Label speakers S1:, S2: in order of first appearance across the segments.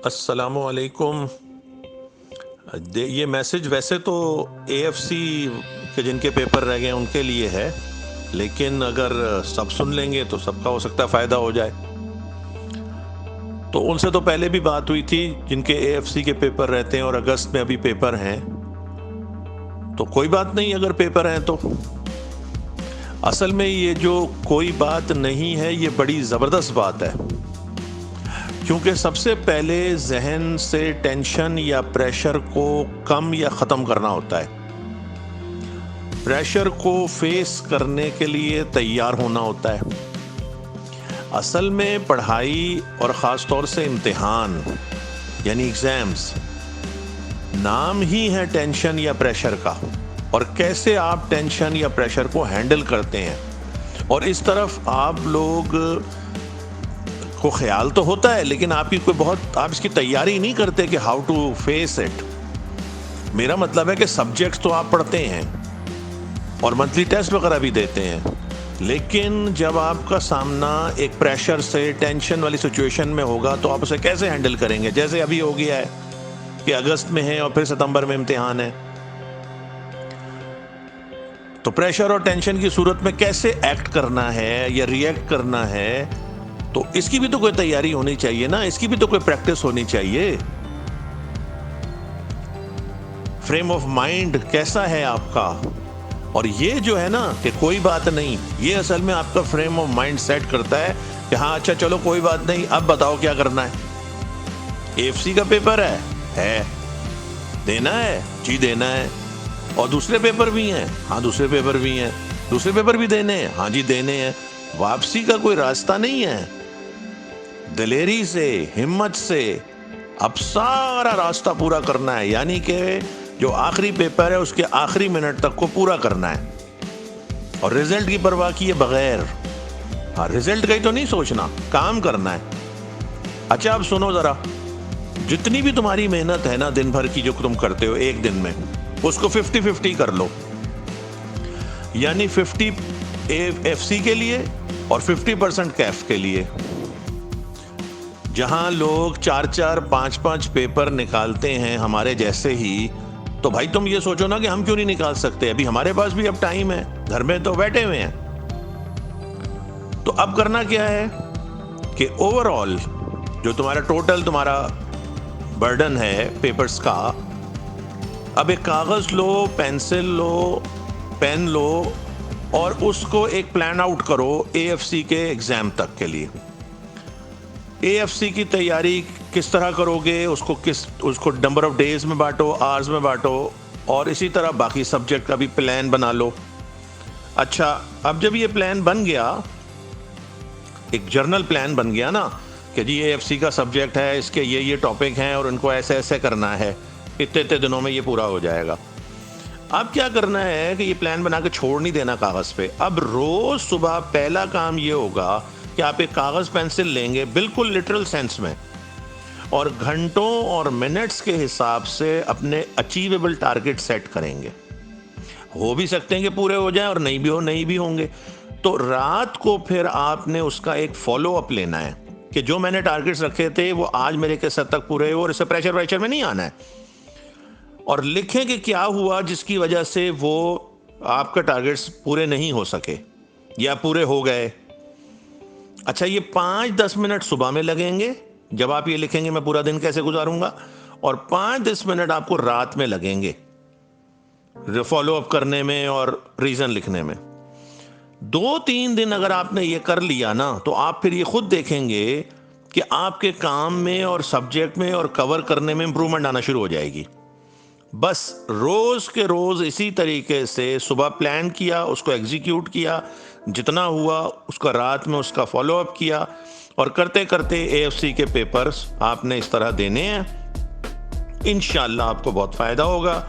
S1: अस्सलामुअलैकुम। ये मैसेज वैसे तो एएफसी के जिनके पेपर रह गए उनके लिए है, लेकिन अगर सब सुन लेंगे तो सबका हो सकता है फ़ायदा हो जाए। तो उनसे तो पहले भी बात हुई थी जिनके एएफसी के पेपर रहते हैं और अगस्त में अभी पेपर हैं, तो कोई बात नहीं अगर पेपर हैं तो। असल में ये जो कोई बात नहीं है, ये बड़ी ज़बरदस्त बात है, क्योंकि सबसे पहले ज़हन से टेंशन या प्रेशर को कम या ख़त्म करना होता है। प्रेशर को फेस करने के लिए तैयार होना होता है। असल में पढ़ाई और ख़ास तौर से इम्तिहान यानी एग्ज़ाम्स, नाम ही है टेंशन या प्रेशर का, और कैसे आप टेंशन या प्रेशर को हैंडल करते हैं। और इस तरफ आप लोग को ख्याल तो होता है, लेकिन आप इसकी तैयारी नहीं करते कि हाउ टू फेस इट। मेरा मतलब है कि सब्जेक्ट्स तो आप पढ़ते हैं और मंथली टेस्ट वगैरह भी देते हैं, लेकिन जब आपका सामना एक प्रेशर से टेंशन वाली सिचुएशन में होगा तो आप उसे कैसे हैंडल करेंगे। जैसे अभी हो गया है कि अगस्त में है और फिर सितंबर में इम्तिहान है, तो प्रेशर और टेंशन की सूरत में कैसे एक्ट करना है या रिएक्ट करना है, तो इसकी भी तो कोई तैयारी होनी चाहिए ना, इसकी भी तो कोई प्रैक्टिस होनी चाहिए। फ्रेम ऑफ माइंड कैसा है आपका, और ये जो है ना कि कोई बात नहीं, ये असल में आपका फ्रेम ऑफ माइंड सेट करता है कि हाँ अच्छा चलो कोई बात नहीं, अब बताओ क्या करना है। एएफसी का पेपर है देना है जी, देना है। और दूसरे पेपर भी हैं, हाँ दूसरे पेपर भी हैं, दूसरे पेपर भी देने हैं, हाँ जी देने हैं। वापसी का कोई रास्ता नहीं है। दिलेरी से, हिम्मत से अब सारा रास्ता पूरा करना है, यानी कि जो आखिरी पेपर है उसके आखिरी मिनट तक को पूरा करना है, और रिजल्ट की परवाह किए बगैर। हाँ, रिजल्ट का ही तो नहीं सोचना, काम करना है। अच्छा अब सुनो जरा, जितनी भी तुम्हारी मेहनत है ना दिन भर की जो तुम करते हो एक दिन में, उसको 50-50 कर लो, यानी 50 एफसी के लिए और 50% कैफ के लिए। जहां लोग 4-4, 5-5 पेपर निकालते हैं हमारे जैसे ही, तो भाई तुम ये सोचो ना कि हम क्यों नहीं निकाल सकते। अभी हमारे पास भी अब टाइम है, घर में तो बैठे हुए हैं। तो अब करना क्या है कि ओवरऑल जो तुम्हारा बर्डन है पेपर्स का, अब एक कागज लो, पेंसिल लो, पेन लो, और उसको एक प्लान आउट करो एएफसी के एग्जाम तक के लिए। एएफसी की तैयारी किस तरह करोगे, उसको नंबर ऑफ डेज में बांटो, आवर्स में बांटो, और इसी तरह बाकी सब्जेक्ट का भी प्लान बना लो। अच्छा अब जब ये प्लान बन गया, एक जर्नल प्लान बन गया ना कि जी एएफसी का सब्जेक्ट है, इसके ये टॉपिक हैं और इनको ऐसे ऐसे करना है, इतने दिनों में ये पूरा हो जाएगा। अब क्या करना है कि ये प्लान बना के छोड़ नहीं देना कागज पे। अब रोज सुबह पहला काम ये होगा कि आप एक कागज पेंसिल लेंगे, बिल्कुल लिटरल सेंस में, और घंटों और मिनट्स के हिसाब से अपने अचीवेबल टारगेट सेट करेंगे। हो भी सकते हैं कि पूरे हो जाएं और नहीं भी होंगे। तो रात को फिर आपने उसका एक फॉलो अप लेना है कि जो मैंने टारगेट्स रखे थे वो आज मेरे के सद तक पूरे हो, और इससे प्रेशर में नहीं आना है। और लिखें कि क्या हुआ जिसकी वजह से वो आपका टारगेट्स पूरे नहीं हो सके या पूरे हो गए। अच्छा ये 5-10 मिनट सुबह में लगेंगे जब आप ये लिखेंगे मैं पूरा दिन कैसे गुजारूंगा, और 5-10 मिनट आपको रात में लगेंगे फॉलो अप करने में और रीजन लिखने में। 2-3 दिन अगर आपने ये कर लिया ना, तो आप फिर ये खुद देखेंगे कि आपके काम में और सब्जेक्ट में और कवर करने में इंप्रूवमेंट आना शुरू हो जाएगी। बस रोज के रोज इसी तरीके से सुबह प्लान किया, उसको एग्जीक्यूट किया, जितना हुआ उसका रात में उसका फॉलो अप किया, और करते करते एएफसी के पेपर्स आपने इस तरह देने हैं। इंशाल्लाह आपको बहुत फायदा होगा।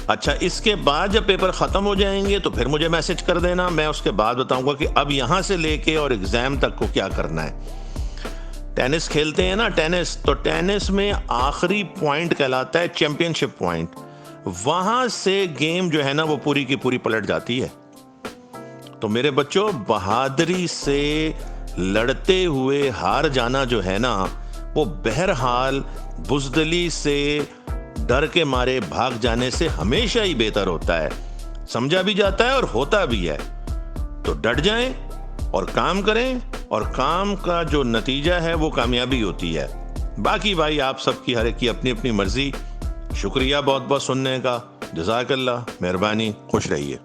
S1: अच्छा इसके बाद जब पेपर खत्म हो जाएंगे तो फिर मुझे मैसेज कर देना, मैं उसके बाद बताऊंगा कि अब यहां से लेके और एग्जाम तक को क्या करना है। टेनिस खेलते हैं ना, तो टेनिस में आखिरी पॉइंट कहलाता है चैंपियनशिप पॉइंट। वहां से गेम जो है ना वो पूरी की पूरी पलट जाती है। तो मेरे बच्चों, बहादुरी से लड़ते हुए हार जाना जो है ना, वो बहरहाल बुज़दिली से, डर के मारे भाग जाने से हमेशा ही बेहतर होता है। समझा भी जाता है और होता भी है। तो डट जाएं और काम करें, और काम का जो नतीजा है वो कामयाबी होती है। बाकी भाई आप सबकी हर एक की अपनी अपनी मर्जी। शुक्रिया बहुत बहुत सुनने का। जज़ाकल्लाह, मेहरबानी, खुश रहिए।